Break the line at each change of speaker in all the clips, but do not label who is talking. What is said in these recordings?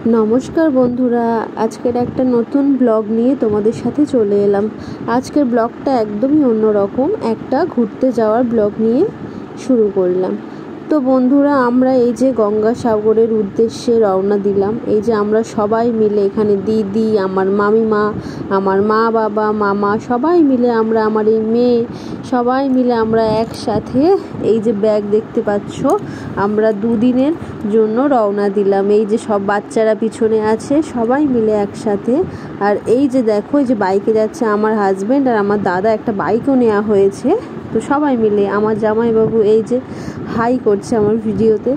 নমস্কার বন্ধুরা, আজকের একটা নতুন ব্লগ নিয়ে তোমাদের সাথে চলে এলাম। আজকের ব্লগটা একদমই অন্যরকম, একটা ঘুরতে যাওয়ার ব্লগ নিয়ে শুরু করলাম। তো বন্ধুরা, আমরা এই যে গঙ্গাসাগরের উদ্দেশ্যে রওনা দিলাম। এই যে আমরা সবাই মিলে, এখানে দিদি, আমার মামিমা, আমার মা বাবা, মামা, সবাই মিলে আমরা, আমার এই মেয়ে, সবাই মিলে আমরা একসাথে, এই যে ব্যাগ দেখতে পাচ্ছ, আমরা দুদিনের জন্য রওনা দিলাম। এই যে সব বাচ্চারা পিছনে আছে, সবাই মিলে একসাথে। আর এই যে দেখো, এই যে বাইকে যাচ্ছে আমার হাজব্যান্ড আর আমার দাদা, একটা বাইকও নেওয়া হয়েছে। তো সবাই মিলে, আমার জামাইবাবু এই যে হাই করছে আমার ভিডিওতে।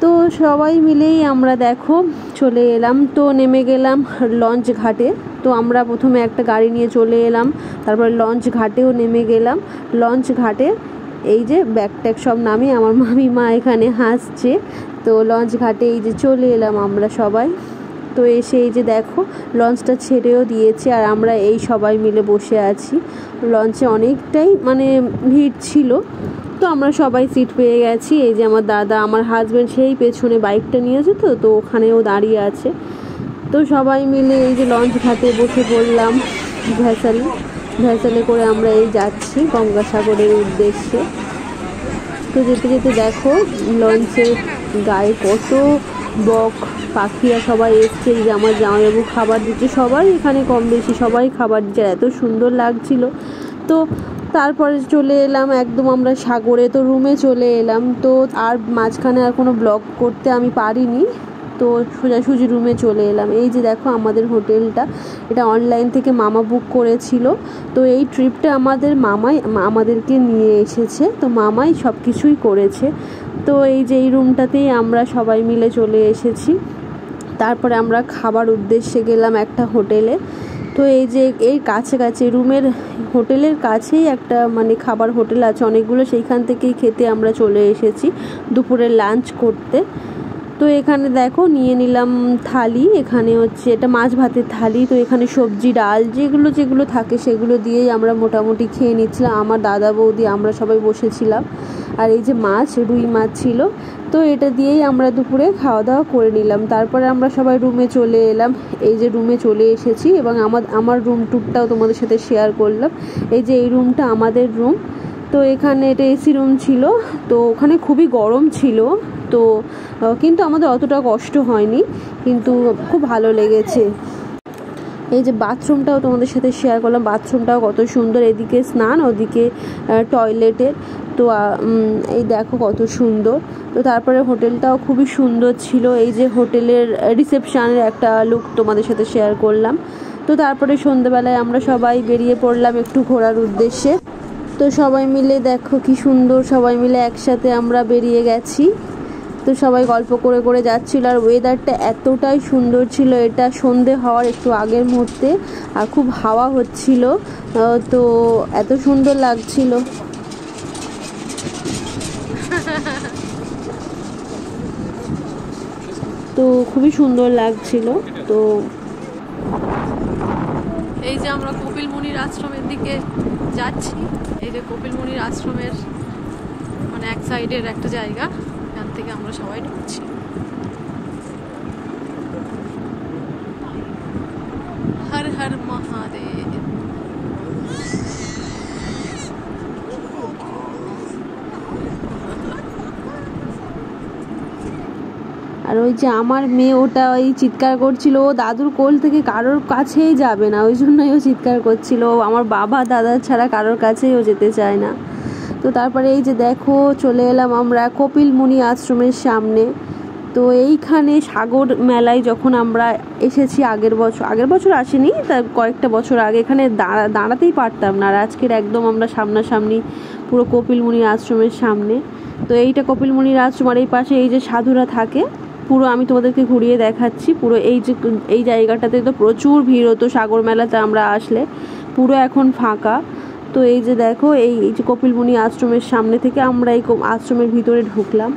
তো সবাই মিলেই আমরা দেখো চলে এলাম। তো নেমে গেলাম লঞ্চ ঘাটে। তো আমরা প্রথমে একটা গাড়ি নিয়ে চলে এলাম, তারপরে লঞ্চ ঘাটেও নেমে গেলাম। লঞ্চ ঘাটে এই যে ব্যাগ ট্যাগ সব নামিয়ে আমার মামিমা এখানে হাসছে। তো লঞ্চ ঘাটে এই যে চলে এলাম আমরা সবাই। তো এসে এই যে দেখো লঞ্চটা ছেড়েও দিয়েছে, আর আমরা এই সবাই মিলে বসে আছি। লঞ্চে অনেকটাই ভিড় ছিল, তো আমরা সবাই সিট পেয়ে গেছি। এই যে আমার দাদা, আমার হাজব্যান্ড সেই পেছনে বাইকটা নিয়েছে, তো ওখানেও দাঁড়িয়ে আছে। তো সবাই মিলে এই যে লঞ্চ ঘাটে বসে পড়লাম। ভ্যাসেলে করে আমরা এই যাচ্ছি গঙ্গাসাগরের উদ্দেশ্যে। তো যেতে যেতে দেখো লঞ্চের গায়ে কত বক পাখিরা সবাই এসছে। এই যে আমার জামাইবাবু খাবার দিচ্ছে, সবাই এখানে কম বেশি সবাই খাবার দিচ্ছে, এত সুন্দর লাগছিল। তো তারপরে চলে এলাম একদম আমরা সাগরে। তো রুমে চলে এলাম। তো আর মাঝখানে আর কোনো ব্লগ করতে আমি পারিনি, তো সোজাসুজি রুমে চলে এলাম। এই যে দেখো আমাদের হোটেলটা, এটা অনলাইন থেকে মামা বুক করেছিল। তো এই ট্রিপটা আমাদের মামাই আমাদেরকে নিয়ে এসেছে, তো মামাই সব কিছুই করেছে। তো এই যে এই রুমটাতেই আমরা সবাই মিলে চলে এসেছি। তারপরে আমরা খাবার উদ্দেশ্যে গেলাম একটা হোটেলে। তো এই যে এই কাছাকাছি হোটেলের কাছেই একটা খাবার হোটেল আছে অনেকগুলো, সেইখান থেকেই খেতে আমরা চলে এসেছি দুপুরে লাঞ্চ করতে। তো এখানে দেখো নিয়ে নিলাম থালি, এখানে হচ্ছে এটা মাছ ভাতের থালি। তো এখানে সবজি ডাল যেগুলো থাকে সেগুলো দিয়েই আমরা মোটামুটি খেয়ে নিচ্ছিলাম, আমার দাদা বৌদি আমরা সবাই বসেছিলাম। আর এই যে রুই মাছ ছিল, তো এটা দিয়েই আমরা দুপুরে খাওয়া দাওয়া করে নিলাম। তারপরে আমরা সবাই রুমে চলে এলাম। এই যে রুমে চলে এসেছি এবং আমার রুম টুরটাও তোমাদের সাথে শেয়ার করলাম। এই যে এই রুমটা আমাদের রুম। তো এখানে এটা এসি রুম ছিল, তো ওখানে খুবই গরম ছিল। তো কিন্তু আমাদের অতটা কষ্ট হয়নি, কিন্তু খুব ভালো লেগেছে। এই যে বাথরুমটাও তোমাদের সাথে শেয়ার করলাম, বাথরুমটাও কত সুন্দর, এদিকে স্নান ওদিকে টয়লেটের। তো এই দেখো কত সুন্দর। তো তারপরে হোটেলটাও খুবই সুন্দর ছিল। এই যে হোটেলের রিসেপশনের একটা লুক তোমাদের সাথে শেয়ার করলাম। তো তারপরে সন্ধ্যেবেলায় আমরা সবাই বেরিয়ে পড়লাম একটু ঘোরার উদ্দেশ্যে। তো সবাই মিলে দেখো কি সুন্দর, সবাই মিলে একসাথে আমরা বেরিয়ে গেছি। তো সবাই গল্প করে করে যাচ্ছিল, আর ওয়েদারটা এতটাই সুন্দর ছিল, এটা সন্ধে হওয়ার একটু আগের মুহূর্তে, আর খুব হাওয়া হচ্ছিল। তো এত সুন্দর লাগছিল। তো খুবই সুন্দর লাগছিল। তো
এই যে আমরা কপিল মুনির আশ্রমের দিকে যাচ্ছি। এই যে কপিল মুনির আশ্রমের এক সাইডের একটা জায়গা, এখান থেকে আমরা সবাই ঢুকছি। হর হর মহাদেব।
আর ওই যে আমার মেয়ে, ওটা ওই চিৎকার করছিল, ও দাদুর কোল থেকে কারোর কাছেই যাবে না, ওই জন্যই ও চিৎকার করছিল। আমার বাবা দাদা ছাড়া কারোর কাছেই ও যেতে চায় না। তো তারপরে এই যে দেখো চলে এলাম আমরা কপিল মুনি আশ্রমের সামনে। তো এইখানে সাগর মেলায় যখন আমরা এসেছি আগের বছর আসিনি, তার কয়েকটা বছর আগে, এখানে দাঁড়াতেই পারতাম না। আর আজকের একদম আমরা সামনাসামনি পুরো কপিল মুনির আশ্রমের সামনে। তো এইটা কপিল মুনির আশ্রম, আর এই পাশে এই যে সাধুরা থাকে, পুরো আমি তোমাদেরকে ঘুরিয়ে দেখাচ্ছি। পুরো এই জায়গাটাতে তো প্রচুর ভিড় হতো সাগর মেলাতে আমরা আসলে, পুরো এখন ফাঁকা। তো এই যে দেখো এই যে কপিল মুনি আশ্রমের সামনে থেকে আমরা এই আশ্রমের ভিতরে ঢুকলাম।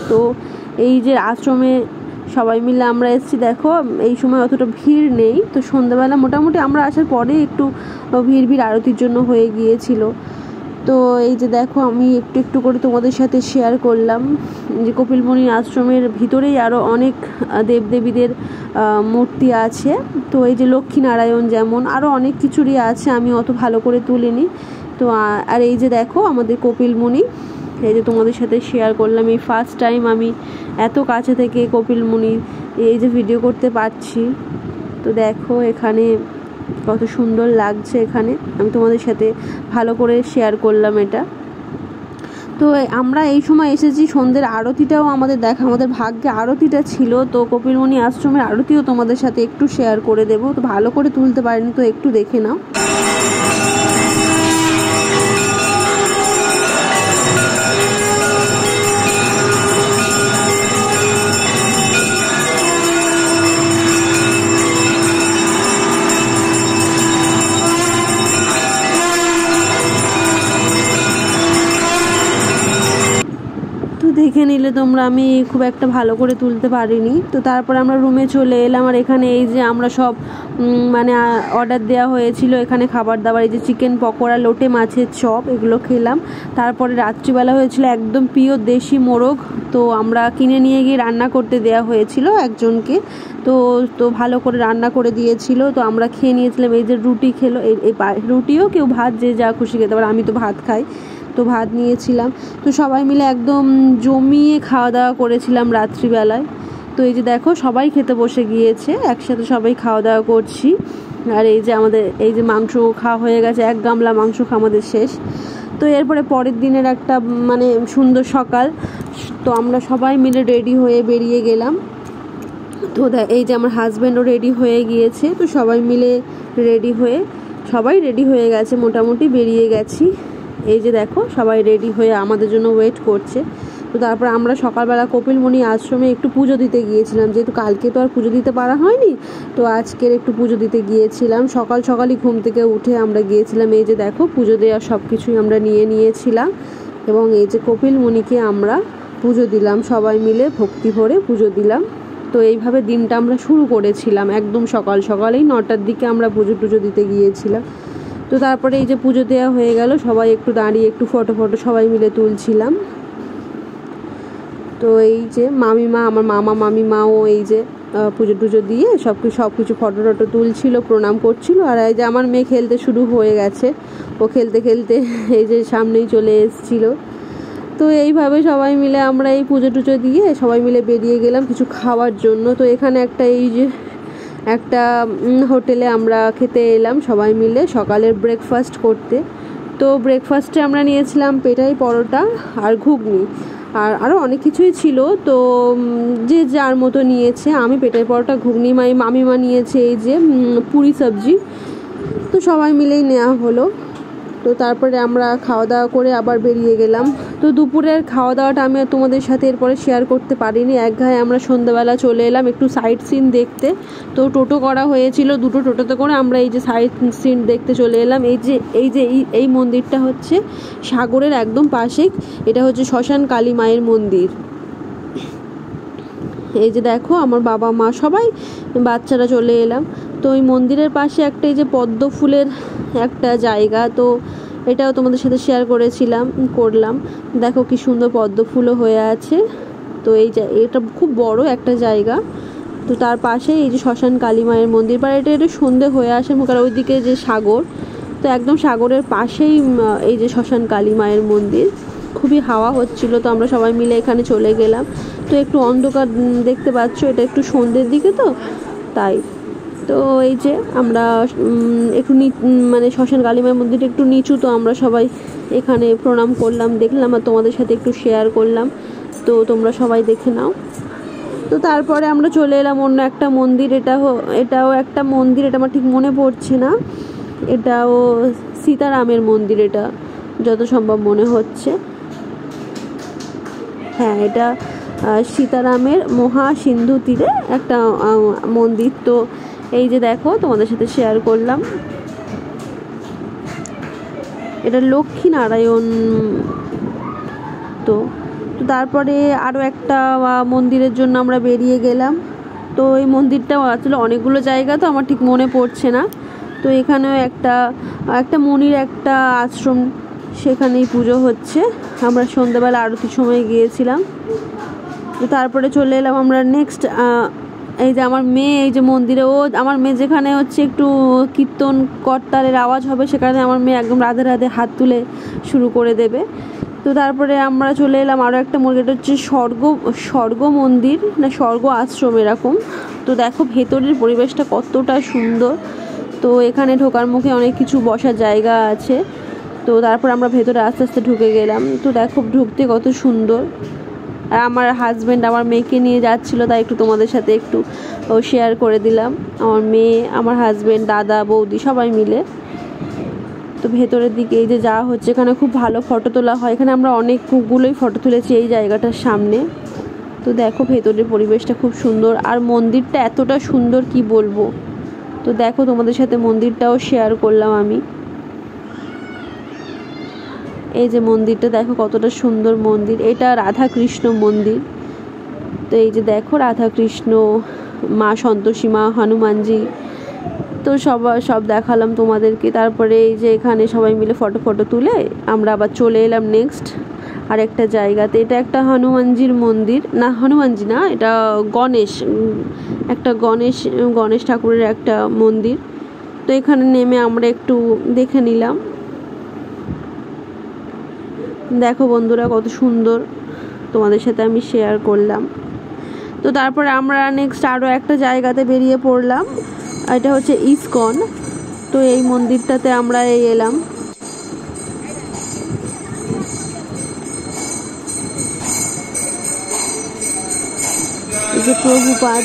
তো এই যে আশ্রমে সবাই মিলে আমরা এসেছি, দেখো এই সময় অতটা ভিড় নেই। তো সন্ধ্যাবেলা মোটামুটি আমরা আসার পরে একটু ভিড় আরতির জন্য হয়ে গিয়েছিল। তো এই যে দেখো আমি একটু একটু করে তোমাদের সাথে শেয়ার করলাম যে কপিল মুনির আশ্রমের ভিতরেই আরও অনেক দেবদেবীদের মূর্তি আছে। তো এই যে লক্ষ্মীনারায়ণ যেমন আরও অনেক কিছুরই আছে, আমি অত ভালো করে তুলিনি। তো আর এই যে দেখো আমাদের কপিল মুনি, এই যে তোমাদের সাথে শেয়ার করলাম, এই ফার্স্ট টাইম আমি এত কাছে থেকে কপিল মুনির এই যে ভিডিও করতে পারছি। তো দেখো এখানে কত সুন্দর লাগছে, এখানে আমি তোমাদের সাথে ভালো করে শেয়ার করলাম এটা। তো আমরা এই সময় এসেছি, সন্ধ্যের আরতিটাও আমাদের দেখা, আমাদের ভাগ্যে আরতিটা ছিল। তো কপিল মুনি আশ্রমের আরতিও তোমাদের সাথে একটু শেয়ার করে দেবো। তো ভালো করে তুলতে পারিনি, তো একটু দেখে নাও। দেখে নিলে তোমরা, আমি খুব একটা ভালো করে তুলতে পারিনি। তো তারপর আমরা রুমে চলে এলাম। আর এখানে এই যে আমরা সব মানে অর্ডার দেওয়া হয়েছিল এখানে খাবার দাবার, এই যে চিকেন পকোড়া, লোটে মাছের চপ, এগুলো খেলাম। তারপরে রাত্রিবেলা হয়েছিল একদম পিওর দেশি মোরগ, তো আমরা কিনে নিয়ে গিয়ে রান্না করতে দেওয়া হয়েছিল একজনকে। তো ভালো করে রান্না করে দিয়েছিল, তো আমরা খেয়ে নিয়েছিলাম। এই যে রুটি খেলো, এই রুটিও কেউ ভাত যে যা খুশি খেতে পারে, আমি তো ভাত খাই, তো ভাত নিয়েছিলাম। তো সবাই মিলে একদম জমিয়ে খাওয়া দাওয়া করেছিলাম রাত্রিবেলায়। তো এই যে দেখো সবাই খেতে বসে গিয়েছে, একসাথে সবাই খাওয়া দাওয়া করছি। আর এই যে আমাদের এই যে মাংস খাওয়া হয়ে গেছে, 1 গামলা মাংস খাওয়া আমাদের শেষ। তো এরপরে পরের দিনের একটা মানে সুন্দর সকাল, তো আমরা সবাই মিলে রেডি হয়ে বেরিয়ে গেলাম। তো এই যে আমার হাজব্যান্ডও রেডি হয়ে গিয়েছে, তো সবাই মিলে সবাই রেডি হয়ে গেছে, মোটামুটি বেরিয়ে গেছি। এই যে দেখো সবাই রেডি হয়ে আমাদের জন্য ওয়েট করছে। তো তারপর আমরা সকালবেলা কপিল মুনি আশ্রমে একটু পুজো দিতে গিয়েছিলাম, যেহেতু কালকে তো আর পুজো দিতে পারা হয়নি, তো আজকের একটু পুজো দিতে গিয়েছিলাম। সকালই ঘুম থেকে উঠে আমরা গিয়েছিলাম। এই যে দেখো পুজো দেওয়া সব কিছুই আমরা নিয়েছিলাম, এবং এই যে কপিল মুনিকে আমরা পুজো দিলাম, সবাই মিলে ভক্তি ভরে পুজো দিলাম। তো এইভাবে দিনটা আমরা শুরু করেছিলাম, একদম সকালেই 9টার দিকে আমরা পুজো দিতে গিয়েছিলাম। তো তারপরে এই যে পুজো দেওয়া হয়ে গেল, সবাই একটু দাঁড়িয়ে একটু ফটো সবাই মিলে তুলছিলাম। তো এই যে মামিমা, আমার মামিমাও এই যে পুজো দিয়ে সব কিছু ফটো তুলছিল, প্রণাম করছিল। আর এই যে আমার মেয়ে খেলতে শুরু হয়ে গেছে, ও খেলতে এই যে সামনেই চলে এসেছিল। তো এইভাবে সবাই মিলে আমরা এই পুজো দিয়ে সবাই মিলে বেরিয়ে গেলাম কিছু খাওয়ার জন্য। তো এখানে একটা হোটেলে আমরা খেতে এলাম সবাই মিলে সকালের ব্রেকফাস্ট করতে। তো ব্রেকফাস্টে আমরা নিয়েছিলাম পেটাই পরোটা আর ঘুগনি, আর আরও অনেক কিছুই ছিল। তো যে যার মতো নিয়েছে, আমি পেটাই পরোটা, ঘুগনি, মামিমা নিয়েছে এই যে পুরি সবজি। তো সবাই মিলেই নেওয়া হলো। তো তারপরে আমরা খাওয়া দাওয়া করে আবার বেরিয়ে গেলাম। তো দুপুরের খাওয়া দাওয়াটা আমি আর তোমাদের সাথে এরপরে শেয়ার করতে পারিনি, একঘায়ে আমরা সন্ধ্যাবেলা চলে এলাম একটু সাইট সিন দেখতে। তো টোটো করা হয়েছিল, 2টো টোটোতে করে আমরা এই যে সাইট সিন দেখতে চলে এলাম। এই মন্দিরটা হচ্ছে সাগরের একদম পাশেই, এটা হচ্ছে শ্মশান কালী মায়ের মন্দির। এই যে দেখো আমার বাবা মা সবাই বাচ্চারা চলে এলাম। তো ওই মন্দিরের পাশে একটা এই যে পদ্ম ফুলের একটা জায়গা, তো এটাও তোমাদের সাথে শেয়ার করলাম। দেখো কি সুন্দর পদ্ম ফুলও হয়ে আছে। তো এটা খুব বড় একটা জায়গা। তো তার পাশে এই যে শ্মশান কালী মায়ের মন্দির, বা এটা সন্ধে হয়ে আসে, কারণ ওইদিকে যে সাগর, তো একদম সাগরের পাশেই এই যে শ্মশান কালী মায়ের মন্দির। খুবই হাওয়া হচ্ছিল, তো আমরা সবাই মিলে এখানে চলে গেলাম। তো একটু অন্ধকার দেখতে পাচ্ছ, এটা একটু সন্ধ্যের দিকে, তো তাই। তো এই যে আমরা একটু মানে শ্মশান কালী মায়ের মন্দিরটা একটু নিচু, তো আমরা সবাই এখানে প্রণাম করলাম, দেখলাম, আর তোমাদের সাথে একটু শেয়ার করলাম। তো তোমরা সবাই দেখে নাও। তো তারপরে আমরা চলে এলাম অন্য একটা মন্দির, এটাও একটা মন্দির, এটা আমার ঠিক মনে পড়ছে না, এটাও সীতারামের মন্দির, এটা যত সম্ভব মনে হচ্ছে। হ্যাঁ, এটা সীতারামের মহা সিন্ধু তীরে একটা মন্দির। তো এই যে দেখো তোমাদের সাথে শেয়ার করলাম, এটা লক্ষ্মীনারায়ণ। তো তারপরে আরও একটা মন্দিরের জন্য আমরা বেরিয়ে গেলাম। তো এই মন্দিরটাও আসলে অনেকগুলো জায়গা, তো আমার ঠিক মনে পড়ছে না। তো এখানেও একটা মনির একটা আশ্রম সেখানেই পুজো হচ্ছে। আমরা সন্ধ্যাবেলা আরতির সময় গিয়েছিলাম। তো তারপরে চলে এলাম আমরা নেক্সট, এই যে আমার মেয়ে, এই যে মন্দিরে, ও আমার মেয়ে যেখানে হচ্ছে একটু কীর্তন করতালের আওয়াজ হবে সেখানে আমার মেয়ে একদম রাধে রাধে হাত তুলে শুরু করে দেবে। তো তারপরে আমরা চলে এলাম আরও একটা মন্দির, এটা হচ্ছে স্বর্গ মন্দির না স্বর্গ আশ্রম এরকম। তো দেখো ভেতরের পরিবেশটা কতটা সুন্দর। তো এখানে ঢোকার মুখে অনেক কিছু বসার জায়গা আছে। তো তারপর আমরা ভেতরে আস্তে আস্তে ঢুকে গেলাম। তো দেখো ঢুকতে কত সুন্দর। আর আমার হাজব্যান্ড আমার মেয়েকে নিয়ে যাচ্ছিলো, তাই একটু তোমাদের সাথে একটু শেয়ার করে দিলাম। আমার মেয়ে, আমার হাজব্যান্ড, দাদা, বৌদি সবাই মিলে। তো ভেতরের দিকে এই যে যাওয়া হচ্ছে, এখানে খুব ভালো ফটো তোলা হয়। এখানে আমরা অনেকগুলোই ফটো তুলেছি এই জায়গাটার সামনে। তো দেখো ভেতরের পরিবেশটা খুব সুন্দর, আর মন্দিরটা এতটা সুন্দর কি বলবো। তো দেখো তোমাদের সাথে মন্দিরটাও শেয়ার করলাম আমি। এই যে মন্দিরটা দেখো কতটা সুন্দর মন্দির, এটা রাধা কৃষ্ণ মন্দির। তো এই যে দেখো রাধা কৃষ্ণ, মা সন্তোষী মা, হনুমানজি, তো সব দেখালাম তোমাদেরকে। তারপরে এই যে এখানে সবাই মিলে ফটো তুলে আমরা আবার চলে এলাম নেক্সট আরেকটা জায়গাতে। এটা একটা হনুমানজির মন্দির, না হনুমানজি না, এটা গণেশ ঠাকুরের একটা মন্দির। তো এখানে নেমে আমরা একটু দেখে নিলাম। দেখো বন্ধুরা কত সুন্দর, তোমাদের সাথে আমি শেয়ার করলাম। তো তারপরে আমরা নেক্সট আরও একটা জায়গাতে বেরিয়ে পড়লাম, এটা হচ্ছে ইসকন। তো এই মন্দিরটাতে আমরা এলাম। এই যে প্রভুপাদ,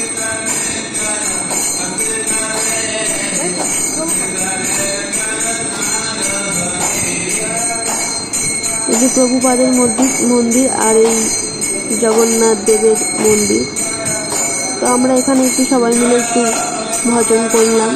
এই যে প্রভুপাদের মন্দির আর এই জগন্নাথ দেবের মন্দির। তো আমরা এখানে একটু সবাই মিলে একটু ভজন করলাম।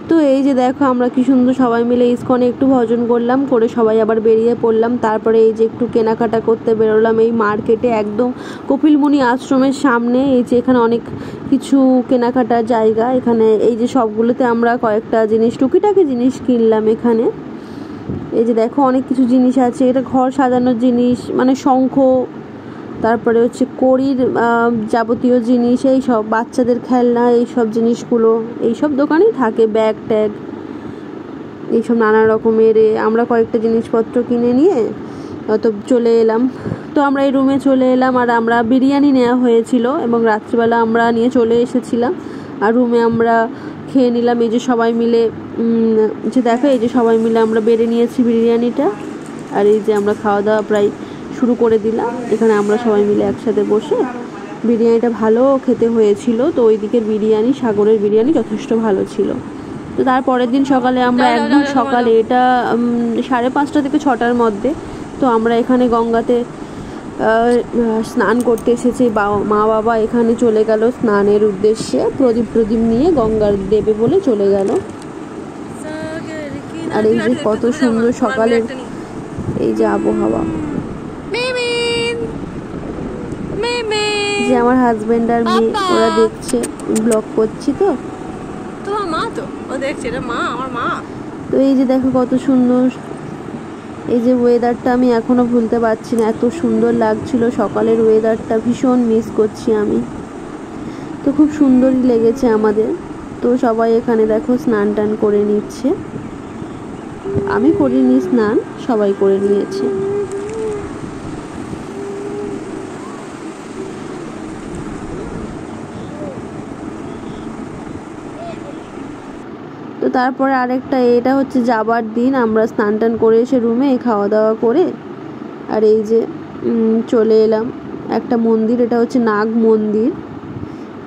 তো এই যে দেখো আমরা কি সুন্দর সবাই মিলে ইসকনে একটু ভজন করলাম, করে সবাই আবার বেরিয়ে পড়লাম। তারপরে এই যে একটু কেনাকাটা করতে বেরোলাম এই মার্কেটে, একদম কপিলমুনি আশ্রমের সামনে। এই যে এখানে অনেক কিছু কেনাকাটার জায়গা, এখানে এই যে সবগুলোতে আমরা কয়েকটা জিনিস, টুকিটাকি জিনিস কিনলাম এখানে। এই যে দেখো অনেক কিছু জিনিস আছে, এটা ঘর সাজানোর জিনিস, মানে শঙ্খ, তারপরে হচ্ছে কড়ির যাবতীয় জিনিস, এই সব বাচ্চাদের খেলনা, এই সব জিনিসগুলো এইসব দোকানেই থাকে, ব্যাগ ট্যাগ এইসব নানা রকমের। আমরা কয়েকটা জিনিসপত্র কিনে নিয়ে তো চলে এলাম। তো আমরা এই রুমে চলে এলাম, আর আমরা বিরিয়ানি নেওয়া হয়েছিল এবং রাত্রিবেলা আমরা নিয়ে চলে এসেছিলাম। আর রুমে আমরা খেয়ে নিলাম এই যে সবাই মিলে। যে দেখো এই যে সবাই মিলে আমরা বেড়ে নিয়েছি বিরিয়ানিটা, আর এই যে আমরা খাওয়া দাওয়া প্রায় শুরু করে দিলাম। এখানে আমরা সবাই মিলে একসাথে বসে বিরিয়ানিটা ভালো খেতে হয়েছিল। তো ওই দিকের বিরিয়ানি, সাগরের বিরিয়ানি যথেষ্ট ভালো ছিল। তো তারপরের দিন সকালে আমরা একদম সকালে, এটা 5:30 থেকে 6টার মধ্যে, তো আমরা এখানে গঙ্গাতে স্নান করতে এসেছি। মা বাবা এখানে চলে গেল স্নানের উদ্দেশ্যে, প্রদীপ নিয়ে গঙ্গার দেবে বলে চলে গেল। আর এই যে কত সুন্দর সকালের এই যে আবহাওয়া, যে আমার হাজবেন্ড আর মেয়ে ওরা দেখছে, ব্লগ করছি তো
তোমার মা, তো ও দেখছে, এটা মা, আমার মা।
তো এই যে দেখো কত সুন্দর এই যে ওয়েদারটা, আমি এখনো ভুলতে পারছি না, এত সুন্দর লাগছিল সকালের ওয়েদারটা, ভীষণ মিস করছি আমি। তো খুব সুন্দরই লেগেছে আমাদের। তো সবাই এখানে দেখো স্নান টান করে নিচ্ছে, আমি করিনি স্নান, সবাই করে নিয়েছে। তো তারপরে আরেকটা, এটা হচ্ছে যাবার দিন, আমরা স্নান টান করে এসে রুমে খাওয়া দাওয়া করে আর এই যে চলে এলাম একটা মন্দির, এটা হচ্ছে নাগ মন্দির।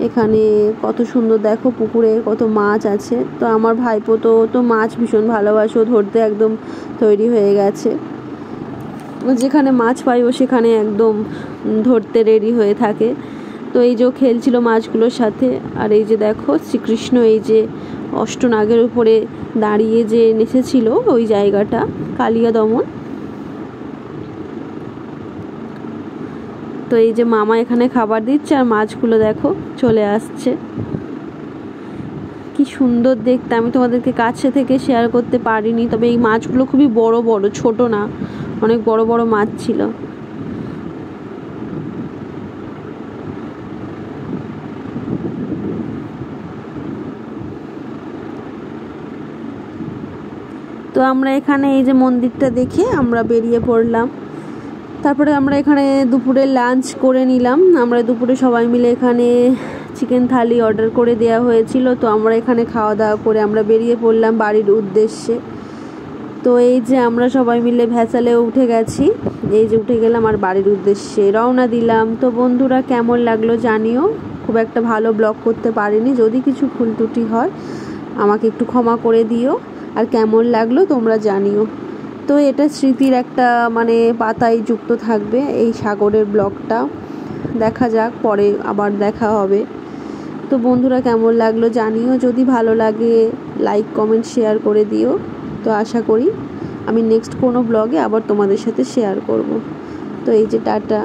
এখানে কত সুন্দর দেখো পুকুরে কত মাছ আছে। তো আমার ভাইপো তো মাছ ভীষণ ভালোবাসে, ও ধরতে একদম তৈরি হয়ে গেছে। যেখানে মাছ পাই ও সেখানে একদম ধরতে রেডি হয়ে থাকে। তো এই যে খেলছিল মাছগুলোর সাথে। আর এই যে দেখো শ্রীকৃষ্ণ এই যে অষ্টনাগের উপরে দাঁড়িয়ে যে নেচেছিল ওই জায়গাটা কালিয়া দমন। তো এই যে মামা এখানে খাবার দিচ্ছে আর মাছগুলো দেখো চলে আসছে। কি সুন্দর দেখতে, আমি তোমাদেরকে কাছে থেকে শেয়ার করতে পারিনি, তবে এই মাছগুলো খুবই বড় বড়, ছোট না, অনেক বড় বড় মাছ ছিল। তো আমরা এখানে এই যে মন্দিরটা দেখে আমরা বেরিয়ে পড়লাম। তারপরে আমরা এখানে দুপুরে লাঞ্চ করে নিলাম। আমরা দুপুরে সবাই মিলে এখানে চিকেন থালি অর্ডার করে দেওয়া হয়েছিল। তো আমরা এখানে খাওয়া দাওয়া করে আমরা বেরিয়ে পড়লাম বাড়ির উদ্দেশ্যে। তো এই যে আমরা সবাই মিলে ভ্যাসালে উঠে গেছি, এই যে উঠে গেলাম আর বাড়ির উদ্দেশ্যে রওনা দিলাম। তো বন্ধুরা কেমন লাগলো জানিও, খুব একটা ভালো ব্লগ করতে পারিনি, যদি কিছু ভুল ত্রুটি হয় আমাকে একটু ক্ষমা করে দিও। আর কেমন লাগলো তোমরা জানিও। তো এটা স্মৃতির একটা মানে পাতায় যুক্ত থাকবে এই সাগরের ব্লগটা। দেখা যাক, পরে আবার দেখা হবে। তো বন্ধুরা কেমন লাগলো জানিও, যদি ভালো লাগে লাইক কমেন্ট শেয়ার করে দিও। তো আশা করি আমি নেক্সট কোনো ব্লগে আবার তোমাদের সাথে শেয়ার করব। তো এই যে টাটা।